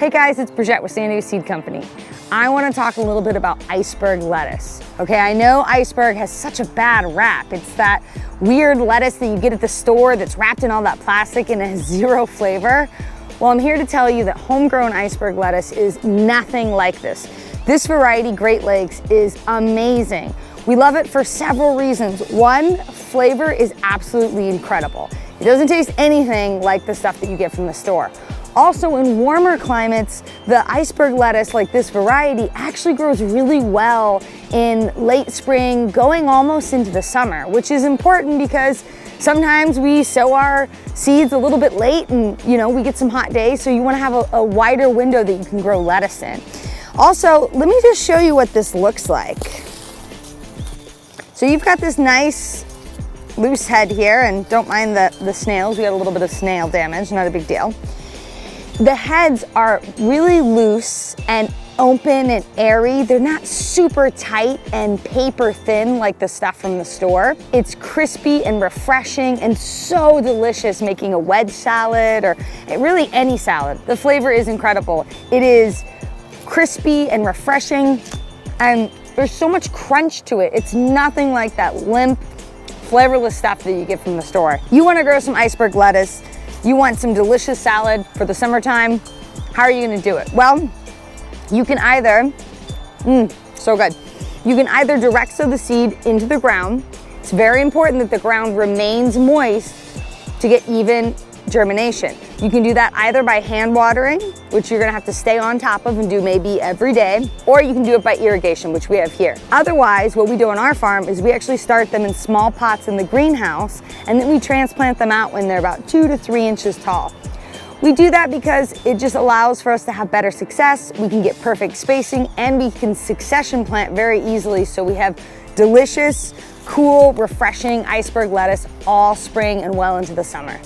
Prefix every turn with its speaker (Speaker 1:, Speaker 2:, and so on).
Speaker 1: Hey guys, it's Bridget with San Diego Seed Company. I want to talk a little bit about iceberg lettuce. Okay, I know iceberg has such a bad rap. It's that weird lettuce that you get at the store that's wrapped in all that plastic and it has zero flavor. Well, I'm here to tell you that homegrown iceberg lettuce is nothing like this. This variety, Great Lakes, is amazing. We love it for several reasons. One, flavor is absolutely incredible. It doesn't taste anything like the stuff that you get from the store. Also, in warmer climates, the iceberg lettuce, like this variety, actually grows really well in late spring, going almost into the summer, which is important because sometimes we sow our seeds a little bit late and we get some hot days, so you want to have a wider window that you can grow lettuce in. Also, let me just show you what this looks like. So you've got this nice loose head here, and don't mind the snails. We had a little bit of snail damage, not a big deal. The heads are really loose and open and airy. They're not super tight and paper thin like the stuff from the store. It's crispy and refreshing and so delicious making a wedge salad or really any salad. The flavor is incredible. It is crispy and refreshing, and there's so much crunch to it. It's nothing like that limp, flavorless stuff that you get from the store. You want to grow some iceberg lettuce. You want some delicious salad for the summertime. How are you gonna do it? Well, you can either, so good. You can either direct sow the seed into the ground. It's very important that the ground remains moist to get even germination. You can do that either by hand watering, which you're gonna have to stay on top of and do maybe every day, or you can do it by irrigation, which we have here. Otherwise, what we do on our farm is we actually start them in small pots in the greenhouse, and then we transplant them out when they're about 2 to 3 inches tall. We do that because it just allows for us to have better success. We can get perfect spacing, and we can succession plant very easily, so we have delicious, cool, refreshing iceberg lettuce all spring and well into the summer.